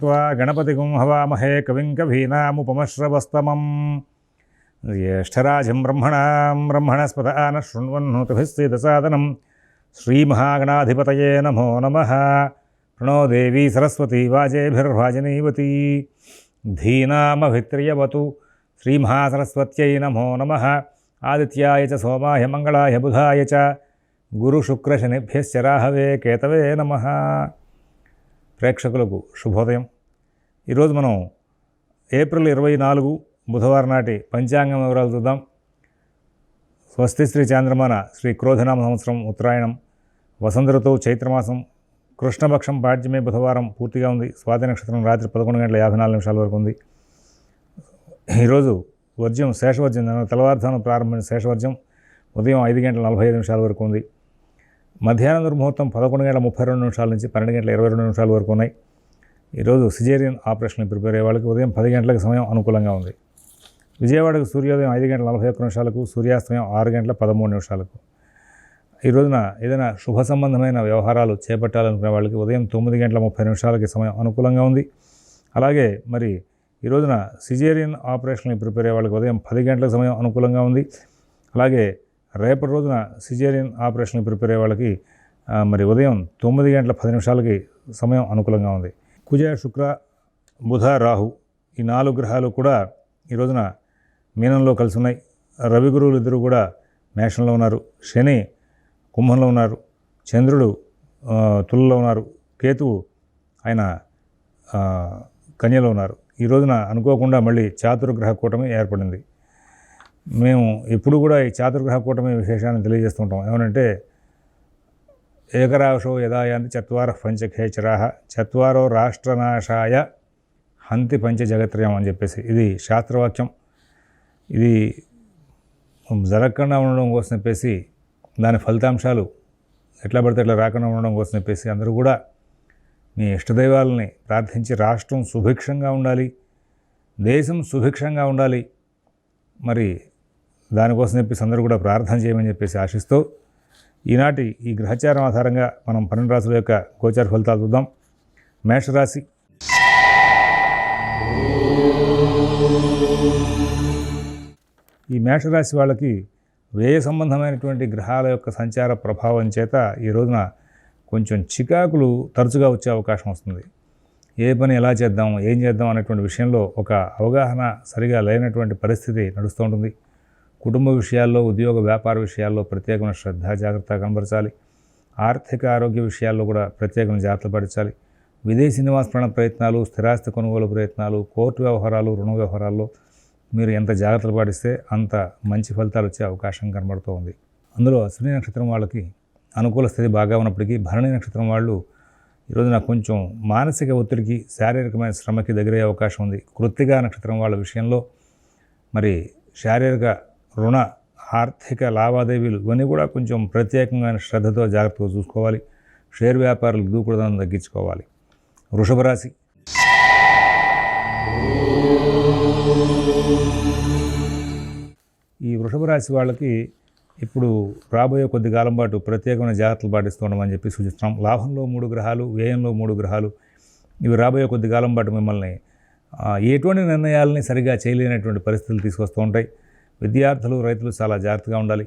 त्वा गणपतिगुं हवामहे कविं कवीनामुपमश्रवस्तमं ज्येष्ठराजं ब्रह्मणस्पत नः शृण्वन्नोतिभिस्सीदसादनं श्रीमहागणाधिपतये नमो नमः। प्रणो देवी सरस्वती वाजेभिर्वाजिनीवती धीनामभित्र्यवतु श्रीमहासरस्वत्यै नमो नमः। आदित्याय च सोमाय मंगलाय बुधाय च गुरुशुक्रशनिभ्यश्च राहवे केतवे नमः। ప్రేక్షకులకు శుభోదయం. ఈరోజు మనం ఏప్రిల్ 24 బుధవారం నాటి పంచాంగం వివరాలు చూద్దాం. స్వస్తి శ్రీ చాంద్రమాన శ్రీ క్రోధనామ సంవత్సరం ఉత్తరాయణం, వసంత ఋతువు చైత్రమాసం, కృష్ణపక్షం పాడ్యమే బుధవారం పూర్తిగా ఉంది. స్వాతి నక్షత్రం రాత్రి 11:54 వరకు ఉంది. ఈరోజు వర్జ్యం శేషవర్జ్యం, తెల్లవారుజామున ప్రారంభమైన శేషవర్జ్యం ఉదయం 5:45 వరకు ఉంది. మధ్యాహ్నం దుర్ముహూర్తం 11:32 నుంచి 12:22 వరకు ఉన్నాయి. ఈరోజు సిజేరియన్ ఆపరేషన్ ప్రిపేర్ అయ్యే వాళ్ళకి ఉదయం 10 గంటలకు సమయం అనుకూలంగా ఉంది. విజయవాడకు సూర్యోదయం 5:41, సూర్యాస్తమయం 6:13. ఈ రోజున ఏదైనా శుభ సంబంధమైన వ్యవహారాలు చేపట్టాలనుకునే వాళ్ళకి ఉదయం 9:30 సమయం అనుకూలంగా ఉంది. అలాగే మరి ఈ రోజున సిజేరియన్ ఆపరేషన్ ప్రిపేర్ అయ్యే వాళ్ళకి ఉదయం 10 గంటలకు సమయం అనుకూలంగా ఉంది. అలాగే రేపటి రోజున సిజేరియన్ ఆపరేషన్ ప్రిపేర్ అయ్యే వాళ్ళకి మరి ఉదయం 9:10 సమయం అనుకూలంగా ఉంది. కుజ, శుక్ర, బుధ, రాహు ఈ 4 గ్రహాలు కూడా ఈ రోజున మీనంలో కలిసి ఉన్నాయి. రవి గురువులు ఇద్దరు కూడా మేషంలో ఉన్నారు. శని కుంభంలో ఉన్నారు. చంద్రుడు తులలో ఉన్నారు. కేతువు ఆయన కన్యలో ఉన్నారు. ఈ రోజున అనుకోకుండా మళ్ళీ చాతుర్గ్రహ కూటమి ఏర్పడింది. మేము ఎప్పుడు కూడా ఈ చాతుర్గ్రహ కూటమి విశేషాన్ని తెలియజేస్తుంటాం. ఏమనంటే ఏకరాశో యదాయాంతి చత్వార పంచఖేచరాహ చత్వారో రాష్ట్రనాశాయ హంతి పంచజగత్రయం అని చెప్పేసి ఇది శాస్త్రవాక్యం. ఇది జరగకుండా ఉండడం కోసం చెప్పేసి, దాని ఫలితాంశాలు ఎట్లా పడితే ఎట్లా రాకుండా ఉండడం కోసం చెప్పేసి అందరూ కూడా మీ ఇష్టదైవాలని ప్రార్థించి రాష్ట్రం సుభిక్షంగా ఉండాలి, దేశం సుభిక్షంగా ఉండాలి, మరి దానికోసం చెప్పేసి అందరూ కూడా ప్రార్థన చేయమని చెప్పేసి ఆశిస్తూ ఈనాటి ఈ గ్రహచారం ఆధారంగా మనం 12 రాశుల యొక్క గోచార ఫలితాలు చూద్దాం. మేషరాశి. ఈ మేషరాశి వాళ్ళకి వ్యయ సంబంధమైనటువంటి గ్రహాల యొక్క సంచార ప్రభావం చేత ఈ రోజున కొంచెం చికాకులు తరచుగా వచ్చే అవకాశం వస్తుంది. ఏ పని ఎలా చేద్దాం, ఏం చేద్దాం అనేటువంటి విషయంలో ఒక అవగాహన సరిగా లేనటువంటి పరిస్థితి నడుస్తూ ఉంటుంది. కుటుంబ విషయాల్లో, ఉద్యోగ వ్యాపార విషయాల్లో ప్రత్యేకమైన శ్రద్ధ జాగ్రత్త కనబరచాలి. ఆర్థిక ఆరోగ్య విషయాల్లో కూడా ప్రత్యేకమైన జాగ్రత్తలు పరచాలి. విదేశీ నివాస ప్రయత్నాలు, స్థిరాస్తి కొనుగోలు ప్రయత్నాలు, కోర్టు వ్యవహారాలు, రుణ వ్యవహారాల్లో మీరు ఎంత జాగ్రత్తలు పాటిస్తే అంత మంచి ఫలితాలు వచ్చే అవకాశం కనబడుతూ ఉంది. అందులో అశ్విని నక్షత్రం వాళ్ళకి అనుకూల స్థితి బాగా ఉన్నప్పటికీ భరణి నక్షత్రం వాళ్ళు ఈ రోజున కొంచెం మానసిక ఒత్తిడికి, శారీరకమైన శ్రమకి దగ్గరయ్యే అవకాశం ఉంది. కృత్తికా నక్షత్రం వాళ్ళ విషయంలో మరి శారీరక, రుణ, ఆర్థిక లావాదేవీలు ఇవన్నీ కూడా కొంచెం ప్రత్యేకమైన శ్రద్ధతో జాగ్రత్తగా చూసుకోవాలి. షేర్ వ్యాపారాలు దూకుడుదనం తగ్గించుకోవాలి. వృషభ రాశి. ఈ వృషభ రాశి వాళ్ళకి ఇప్పుడు రాబోయే కొద్ది కాలం పాటు ప్రత్యేకమైన జాగ్రత్తలు పాటిస్తుండమని చెప్పి సూచిస్తున్నాం. లాభంలో 3 గ్రహాలు, వ్యయంలో 3 గ్రహాలు ఇవి రాబోయే కొద్ది కాలం పాటు మిమ్మల్ని ఎటువంటి నిర్ణయాలని సరిగా చేయలేనటువంటి పరిస్థితులు తీసుకొస్తూ ఉంటాయి. విద్యార్థులు, రైతులు చాలా జాగ్రత్తగా ఉండాలి.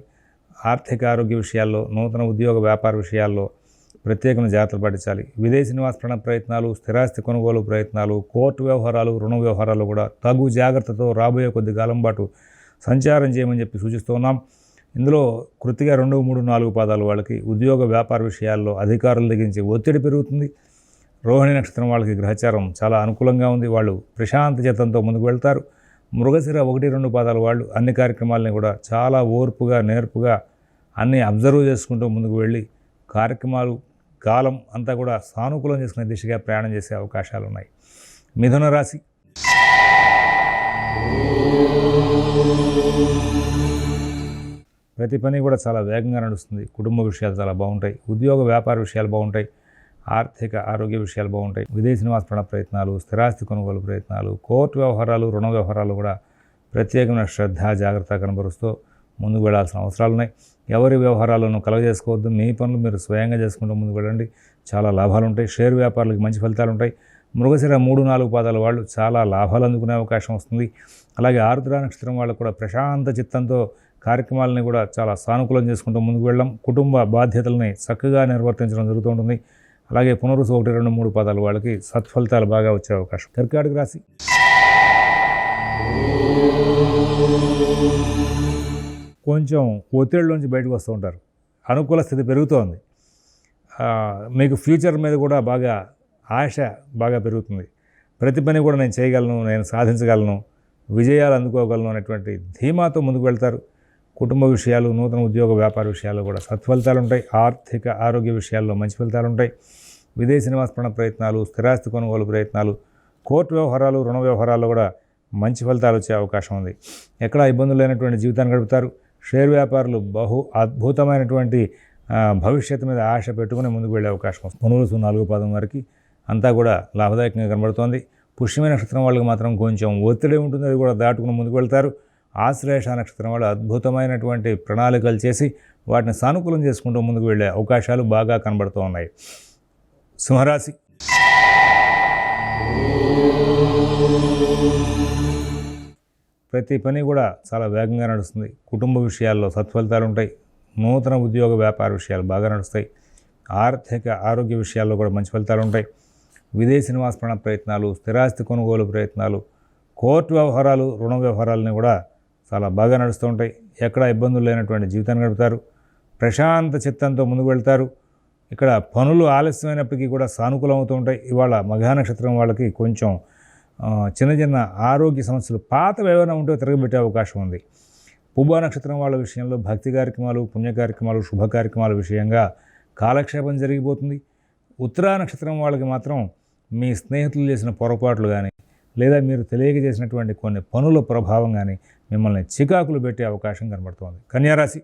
ఆర్థిక ఆరోగ్య విషయాల్లో, నూతన ఉద్యోగ వ్యాపార విషయాల్లో ప్రత్యేకమైన జాగ్రత్తలు పాటించాలి. విదేశీ నివాస ప్రయత్నాలు, స్థిరాస్తి కొనుగోలు ప్రయత్నాలు, కోర్టు వ్యవహారాలు, రుణ వ్యవహారాలు కూడా తగు జాగ్రత్తతో రాబోయే కొద్ది కాలం పాటు సంచారం చేయమని చెప్పి సూచిస్తూ ఉన్నాం. ఇందులో కృతిగా 2, 3, 4 పాదాలు వాళ్ళకి ఉద్యోగ వ్యాపార విషయాల్లో అధికారుల దగ్గర నుంచి ఒత్తిడి పెరుగుతుంది. రోహిణి నక్షత్రం వాళ్ళకి గ్రహచారం చాలా అనుకూలంగా ఉంది. వాళ్ళు ప్రశాంత చిత్తంతో ముందుకు వెళ్తారు. మృగశిర 1, 2 పాదాలు వాళ్ళు అన్ని కార్యక్రమాలని కూడా చాలా ఓర్పుగా, నేర్పుగా అన్నీ అబ్జర్వ్ చేసుకుంటూ ముందుకు వెళ్ళి కార్యక్రమాలు కాలం అంతా కూడా సానుకూలం చేసుకునే దిశగా ప్రయాణం చేసే అవకాశాలు ఉన్నాయి. మిథున రాశి. ప్రతి పని కూడా చాలా వేగంగా నడుస్తుంది. కుటుంబ విషయాలు చాలా బాగుంటాయి. ఉద్యోగ వ్యాపార విషయాలు బాగుంటాయి. ఆర్థిక ఆరోగ్య విషయాలు బాగుంటాయి. విదేశీ నివాస ప్రయత్నాలు, స్థిరాస్తి కొనుగోలు ప్రయత్నాలు, కోర్టు వ్యవహారాలు, రుణ వ్యవహారాలు కూడా ప్రత్యేకమైన శ్రద్ధ జాగ్రత్త కనబరుస్తూ ముందుకు వెళ్ళాల్సిన అవసరాలు ఉన్నాయి. ఎవరి వ్యవహారాలను కలగజేసుకోవద్దు. మీ పనులు మీరు స్వయంగా చేసుకుంటూ ముందుకు వెళ్ళండి. చాలా లాభాలు ఉంటాయి. షేర్ వ్యాపారాలకు మంచి ఫలితాలు ఉంటాయి. మృగశిర 3-4 పాదాల వాళ్ళు చాలా లాభాలు అందుకునే అవకాశం వస్తుంది. అలాగే ఆరుద్ర నక్షత్రం వాళ్ళకు కూడా ప్రశాంత చిత్తంతో కార్యక్రమాలని కూడా చాలా సానుకూలం చేసుకుంటూ ముందుకు వెళ్ళడం, కుటుంబ బాధ్యతలని చక్కగా నిర్వర్తించడం జరుగుతూ ఉంటుంది. అలాగే పునరుసు 1, 2, 3 పాదాల వాళ్ళకి సత్ఫలితాలు బాగా వచ్చే అవకాశం. కర్కాటక రాశి కొంచెం ఒత్తిడిలోంచి బయటకు వస్తూ ఉంటారు. అనుకూల స్థితి పెరుగుతోంది. మీకు ఫ్యూచర్ మీద కూడా బాగా ఆశ బాగా పెరుగుతుంది. ప్రతి పని కూడా నేను చేయగలను, నేను సాధించగలను, విజయాలు అందుకోగలను అనేటువంటి ధీమాతో ముందుకు వెళ్తారు. కుటుంబ విషయాలు, నూతన ఉద్యోగ వ్యాపార విషయాల్లో కూడా సత్ఫలితాలు ఉంటాయి. ఆర్థిక ఆరోగ్య విషయాల్లో మంచి ఫలితాలు ఉంటాయి. విదేశీ నివాస ప్రయత్నాలు, స్థిరాస్తి కొనుగోలు ప్రయత్నాలు, కోర్టు వ్యవహారాలు, రుణ వ్యవహారాల్లో కూడా మంచి ఫలితాలు వచ్చే అవకాశం ఉంది. ఎక్కడా ఇబ్బందులు లేనటువంటి జీవితాన్ని గడుపుతారు. షేర్ వ్యాపారులు అద్భుతమైనటువంటి భవిష్యత్తు మీద ఆశ పెట్టుకుని ముందుకు వెళ్ళే అవకాశం వస్తుంది. పునరుసు 4 పాదం వరకు అంతా కూడా లాభదాయకంగా కనబడుతోంది. పుష్యమి నక్షత్రం వాళ్ళకి మాత్రం కొంచెం ఒత్తిడి ఉంటుంది, అది కూడా దాటుకుని ముందుకు వెళ్తారు. ఆశ్లేష నక్షత్రం వాళ్ళు అద్భుతమైనటువంటి ప్రణాళికలు చేసి వాటిని సానుకూలం చేసుకుంటూ ముందుకు వెళ్ళే అవకాశాలు బాగా కనబడుతూ ఉన్నాయి. సింహరాశి ప్రతి పని కూడా చాలా వేగంగా నడుస్తుంది. కుటుంబ విషయాల్లో సత్ఫలితాలు ఉంటాయి. నూతన ఉద్యోగ వ్యాపార విషయాలు బాగా నడుస్తాయి. ఆర్థిక ఆరోగ్య విషయాల్లో కూడా మంచి ఫలితాలు ఉంటాయి. విదేశీ నివాస ప్రయత్నాలు, స్థిరాస్తి కొనుగోలు ప్రయత్నాలు, కోర్టు వ్యవహారాలు, రుణ వ్యవహారాలని కూడా చాలా బాగా నడుస్తూ ఉంటాయి. ఎక్కడ ఇబ్బందులు లేనటువంటి జీవితాన్ని గడుపుతారు. ప్రశాంత చిత్తంతో ముందుకు వెళ్తారు. ఇక్కడ పనులు ఆలస్యమైనప్పటికీ కూడా సానుకూలం అవుతూ ఉంటాయి. ఇవాళ మఘా నక్షత్రం వాళ్ళకి కొంచెం చిన్న చిన్న ఆరోగ్య సమస్యలు పాతవి ఏమైనా ఉంటే తిరగబెట్టే అవకాశం ఉంది. పుబ్బా నక్షత్రం వాళ్ళ విషయంలో భక్తి కార్యక్రమాలు, పుణ్య కార్యక్రమాలు, శుభ కార్యక్రమాల విషయంగా కాలక్షేపం జరిగిపోతుంది. ఉత్తరా నక్షత్రం వాళ్ళకి మాత్రం మీ స్నేహితులు చేసిన పొరపాట్లు కానీ లేదా మీరు తెలియక చేసినటువంటి కొన్ని పనుల ప్రభావం కానీ మిమ్మల్ని చికాకులు పెట్టే అవకాశం కనబడుతోంది. కన్యారాశి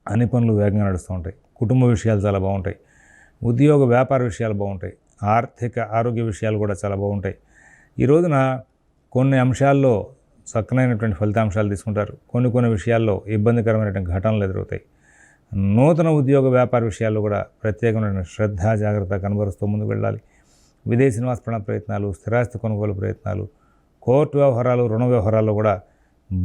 అన్ని పనులు వేగంగా నడుస్తూ ఉంటాయి. కుటుంబ విషయాలు చాలా బాగుంటాయి. ఉద్యోగ వ్యాపార విషయాలు బాగుంటాయి. ఆర్థిక ఆరోగ్య విషయాలు కూడా చాలా బాగుంటాయి. ఈ రోజున కొన్ని అంశాల్లో చక్కనైనటువంటి ఫలితాంశాలు తీసుకుంటారు. కొన్ని విషయాల్లో ఇబ్బందికరమైనటువంటి ఘటనలు ఎదురవుతాయి. నూతన ఉద్యోగ వ్యాపార విషయాల్లో కూడా ప్రత్యేకమైన శ్రద్ధ, జాగ్రత్త కనబరుస్తూ ముందుకు వెళ్ళాలి. విదేశీ నివాస ప్రయత్నాలు, స్థిరాస్తి కొనుగోలు ప్రయత్నాలు, కోర్టు వ్యవహారాలు, రుణ వ్యవహారాల్లో కూడా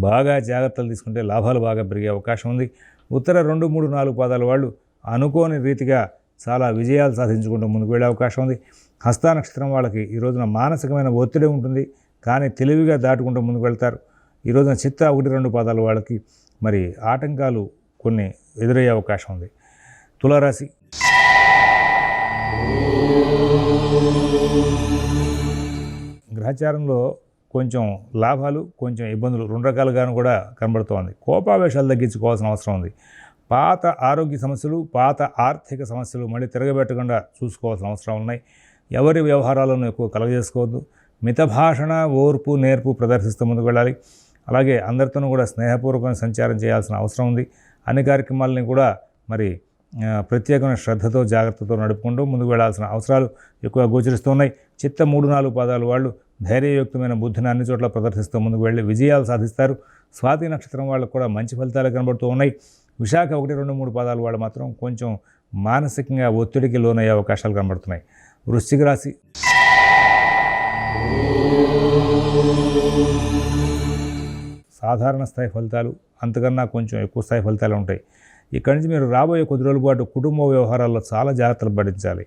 బాగా జాగ్రత్తలు తీసుకుంటే లాభాలు బాగా పెరిగే అవకాశం ఉంది. ఉత్తర 2, 3, 4 పాదాల వాళ్ళు అనుకోని రీతిగా చాలా విజయాలు సాధించుకుంటూ ముందుకు వెళ్ళే అవకాశం ఉంది. హస్త నక్షత్రం వాళ్ళకి ఈ రోజున మానసికమైన ఒత్తిడి ఉంటుంది, కానీ తెలివిగా దాటుకుంటూ ముందుకు వెళ్తారు. ఈ రోజున చిత్త 1, 2 పాదాల వాళ్ళకి మరి ఆటంకాలు కొన్ని ఎదురయ్యే అవకాశం ఉంది. తులారాశి గ్రహచారంలో కొంచెం లాభాలు, కొంచెం ఇబ్బందులు 2 రకాలుగాను కూడా కనబడుతోంది. కోపావేశాలు తగ్గించుకోవాల్సిన అవసరం ఉంది. పాత ఆరోగ్య సమస్యలు, పాత ఆర్థిక సమస్యలు మళ్ళీ తిరగబెట్టకుండా చూసుకోవాల్సిన అవసరం ఉన్నాయి. ఎవరి వ్యవహారాలను ఎక్కువ కలగజేసుకోవద్దు. మితభాషణ, ఓర్పు, నేర్పు ప్రదర్శిస్తూ ముందుకు వెళ్ళాలి. అలాగే అందరితోనూ కూడా స్నేహపూర్వకంగా సంచారం చేయాల్సిన అవసరం ఉంది. అన్ని కార్యక్రమాలని కూడా మరి ప్రత్యేకమైన శ్రద్ధతో, జాగ్రత్తతో నడుపుకుంటూ ముందుకు వెళ్లాల్సిన అవసరాలు ఎక్కువగా గోచరిస్తున్నాయి. చిత్త 3, 4 పాదాలు వాళ్ళు ధైర్యయుక్తమైన బుద్ధిని అన్ని చోట్ల ప్రదర్శిస్తూ ముందుకు వెళ్ళి విజయాలు సాధిస్తారు. స్వాతి నక్షత్రం వాళ్ళకు కూడా మంచి ఫలితాలు కనబడుతూ ఉన్నాయి. విశాఖ 1, 2, 3 పాదాలు వాళ్ళు మాత్రం కొంచెం మానసికంగా ఒత్తిడికి లోనయ్యే అవకాశాలు కనబడుతున్నాయి. వృశ్చిక రాశి సాధారణ స్థాయి ఫలితాలు, అంతకన్నా కొంచెం ఎక్కువ స్థాయి ఫలితాలు ఉంటాయి. ఇక్కడి నుంచి మీరు రాబోయే కొద్ది రోజుల పాటు కుటుంబ వ్యవహారాల్లో చాలా జాగ్రత్తలు పడించాలి.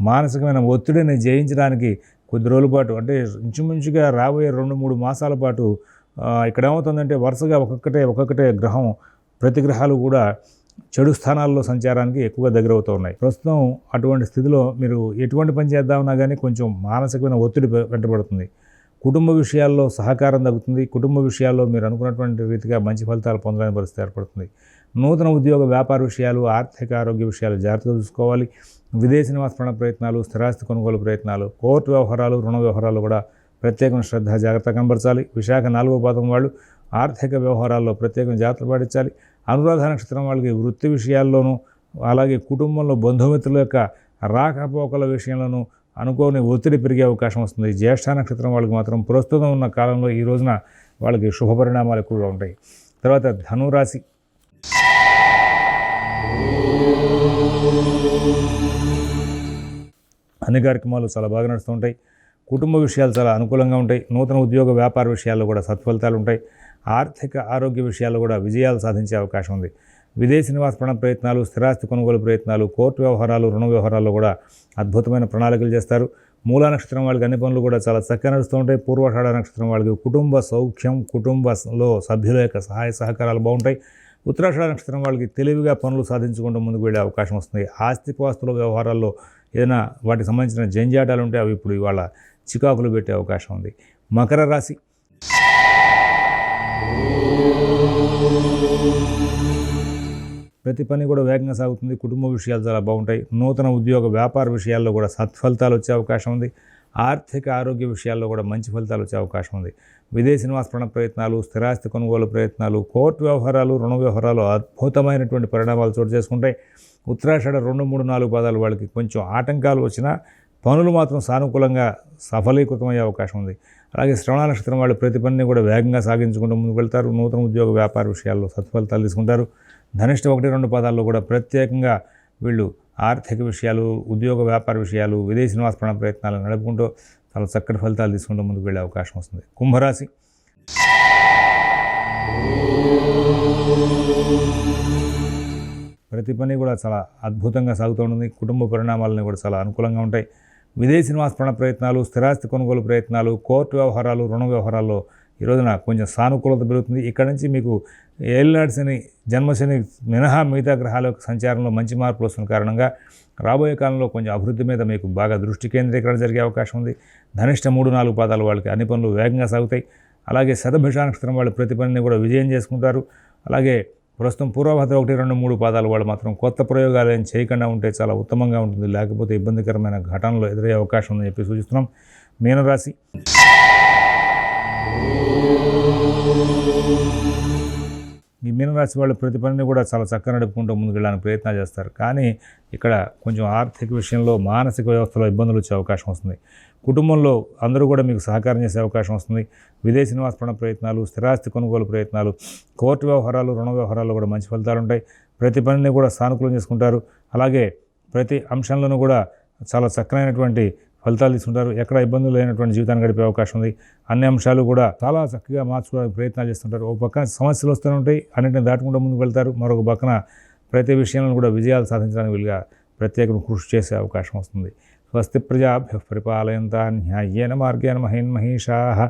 మానసికమైన ఒత్తిడిని జయించడానికి కొద్ది రోజుల పాటు, అంటే ఇంచుమించుగా రాబోయే 2-3 మాసాల పాటు ఇక్కడ ఏమవుతుందంటే వరుసగా ఒక్కొక్కటే గ్రహం, ప్రతి గ్రహాలు కూడా చెడు స్థానాల్లో సంచారానికి ఎక్కువగా దగ్గర అవుతూ ఉన్నాయి. ప్రస్తుతం అటువంటి స్థితిలో మీరు ఎటువంటి పని చేద్దామన్నా కానీ కొంచెం మానసికమైన ఒత్తిడి వెంటబడుతుంది. కుటుంబ విషయాల్లో సహకారం తగ్గుతుంది. కుటుంబ విషయాల్లో మీరు అనుకున్నటువంటి రీతిగా మంచి ఫలితాలు పొందలేని పరిస్థితి ఏర్పడుతుంది. నూతన ఉద్యోగ వ్యాపార విషయాలు, ఆర్థిక ఆరోగ్య విషయాలు జాగ్రత్తగా చూసుకోవాలి. విదేశీ నివాస ప్రయత్నాలు, స్థిరాస్తి కొనుగోలు ప్రయత్నాలు, కోర్టు వ్యవహారాలు, రుణ వ్యవహారాలు కూడా ప్రత్యేకమైన శ్రద్ధ, జాగ్రత్త కనబరచాలి. విశాఖ 4వ పాదం వాళ్ళు ఆర్థిక వ్యవహారాల్లో ప్రత్యేకంగా జాగ్రత్తలు పాటించాలి. అనురాధ నక్షత్రం వాళ్ళకి వృత్తి విషయాల్లోనూ, అలాగే కుటుంబంలో బంధుమిత్రుల యొక్క రాకపోకల విషయంలోనూ అనుకోని ఒత్తిడి పెరిగే అవకాశం వస్తుంది. జ్యేష్ఠ నక్షత్రం వాళ్ళకి మాత్రం ప్రస్తుతం ఉన్న కాలంలో ఈ రోజున వాళ్ళకి శుభ పరిణామాలు ఎక్కువగా ఉంటాయి. తర్వాత ధనురాశి అన్ని కార్యక్రమాలు చాలా బాగా నడుస్తూ ఉంటాయి. కుటుంబ విషయాలు చాలా అనుకూలంగా ఉంటాయి. నూతన ఉద్యోగ వ్యాపార విషయాల్లో కూడా సత్ఫలితాలు ఉంటాయి. ఆర్థిక ఆరోగ్య విషయాల్లో కూడా విజయాలు సాధించే అవకాశం ఉంది. విదేశీ నివాస ప్రయత్నాలు, స్థిరాస్తి కొనుగోలు ప్రయత్నాలు, కోర్టు వ్యవహారాలు, రుణ వ్యవహారాల్లో కూడా అద్భుతమైన ప్రణాళికలు చేస్తారు. మూలా నక్షత్రం వాళ్ళకి అన్ని పనులు కూడా చాలా చక్కగా నడుస్తూ ఉంటాయి. పూర్వాషాఢ నక్షత్రం వాళ్ళకి కుటుంబ సౌఖ్యం, కుటుంబంలో సభ్యుల యొక్క సహాయ సహకారాలు బాగుంటాయి. ఉత్తరాషాఢ నక్షత్రం వాళ్ళకి తెలివిగా పనులు సాధించుకుంటూ ముందుకు వెళ్ళే అవకాశం వస్తుంది. ఆస్తిపాస్తుల వ్యవహారాల్లో ఏదైనా వాటికి సంబంధించిన జంజాటాలు ఉంటే అవి ఇప్పుడు ఇవాళ చికాకులు పెట్టే అవకాశం ఉంది. మకర రాశి ప్రతి పని కూడా వేగంగా సాగుతుంది. కుటుంబ విషయాలు చాలా బాగుంటాయి. నూతన ఉద్యోగ వ్యాపార విషయాల్లో కూడా సత్ఫలితాలు వచ్చే అవకాశం ఉంది. ఆర్థిక ఆరోగ్య విషయాల్లో కూడా మంచి ఫలితాలు వచ్చే అవకాశం ఉంది. విదేశీ నివాస ప్రయత్నాలు, స్థిరాస్తి కొనుగోలు ప్రయత్నాలు, కోర్టు వ్యవహారాలు, రుణ వ్యవహారాలు అద్భుతమైనటువంటి పరిణామాలు చోటు చేసుకుంటాయి. ఉత్తరాషాఢ 2, 3, 4 పాదాలు వాళ్ళకి కొంచెం ఆటంకాలు వచ్చినా పనులు మాత్రం సానుకూలంగా సఫలీకృతమయ్యే అవకాశం ఉంది. అలాగే శ్రవణ నక్షత్రం వాళ్ళు ప్రతి పనిని కూడా వేగంగా సాగించుకుంటూ ముందుకు వెళ్తారు. నూతన ఉద్యోగ వ్యాపార విషయాల్లో సత్ఫలితాలు తీసుకుంటారు. ధనిష్ట 1, 2 పాదాల్లో కూడా ప్రత్యేకంగా వీళ్ళు ఆర్థిక విషయాలు, ఉద్యోగ వ్యాపార విషయాలు, విదేశీ నివాస ప్రయత్నాలు నడుపుకుంటూ చాలా చక్కటి ఫలితాలు తీసుకుంటూ ముందుకు వెళ్ళే అవకాశం వస్తుంది. కుంభరాశి ప్రతి పని కూడా చాలా అద్భుతంగా సాగుతూ ఉంటుంది. కుటుంబ పరిణామాలని కూడా చాలా అనుకూలంగా ఉంటాయి. విదేశీ నివాస ప్రయత్నాలు, స్థిరాస్తి కొనుగోలు ప్రయత్నాలు, కోర్టు వ్యవహారాలు, రుణ వ్యవహారాల్లో ఈ రోజున కొంచెం సానుకూలత పెరుగుతుంది. ఇక్కడ నుంచి మీకు ఏలినాటి శని, జన్మశని మినహా మిగతా గ్రహాల యొక్క సంచారంలో మంచి మార్పులు వస్తున్న కారణంగా రాబోయే కాలంలో కొంచెం అభివృద్ధి మీద మీకు బాగా దృష్టి కేంద్రీకరణ జరిగే అవకాశం ఉంది. ధనిష్ట 3, 4 పాదాల వాళ్ళకి అన్ని పనులు వేగంగా సాగుతాయి. అలాగే శతభిష నక్షత్రం వాళ్ళు ప్రతి పనిని కూడా విజయం చేసుకుంటారు. అలాగే ప్రస్తుతం పూర్వభద్ర 1, 2, 3 పాదాల వాళ్ళు మాత్రం కొత్త ప్రయోగాలు ఏం చేయకుండా ఉంటే చాలా ఉత్తమంగా ఉంటుంది. లేకపోతే ఇబ్బందికరమైన ఘటనలు ఎదురయ్యే అవకాశం ఉందని చెప్పి సూచిస్తున్నాం. మీనరాశి ఈ మీనరాశి వాళ్ళు ప్రతి పనిని కూడా చాలా చక్కగా నడుపుకుంటూ ముందుకు వెళ్ళడానికి ప్రయత్నాలు చేస్తారు. కానీ ఇక్కడ కొంచెం ఆర్థిక విషయంలో, మానసిక వ్యవస్థలో ఇబ్బందులు వచ్చే అవకాశం వస్తుంది. కుటుంబంలో అందరూ కూడా మీకు సహకారం చేసే అవకాశం వస్తుంది. విదేశీ నివాస ప్రయత్నాలు, స్థిరాస్తి కొనుగోలు ప్రయత్నాలు, కోర్టు వ్యవహారాలు, రుణ వ్యవహారాల్లో కూడా మంచి ఫలితాలు ఉంటాయి. ప్రతి పనిని కూడా సానుకూలం చేసుకుంటారు. అలాగే ప్రతి అంశంలోనూ కూడా చాలా చక్కనైనటువంటి ఫలితాలు తీసుకుంటారు. ఎక్కడ ఇబ్బందులు లేనటువంటి జీవితాన్ని గడిపే అవకాశం ఉంది. అన్ని అంశాలు కూడా చాలా చక్కగా మార్చుకోవడానికి ప్రయత్నాలు చేస్తుంటారు. ఒక పక్కన సమస్యలు వస్తూనే ఉంటాయి, అన్నింటిని దాటుకుంటూ ముందుకు వెళ్తారు. మరొక పక్కన ప్రతి విషయంలో కూడా విజయాలు సాధించడానికి వీలుగా ప్రత్యేకంగా కృషి చేసే అవకాశం వస్తుంది. స్వస్తి ప్రజాభ్యః పరిపాలయంతాం న్యాయేన మార్గేణ మహీన్మహీషాః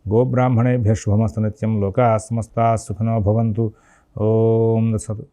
గోబ్రాహ్మణేభ్యః శుభమస్తు నిత్యం. లోకాః సమస్తాః సుఖినో భవంతు. ఓం తత్సత్.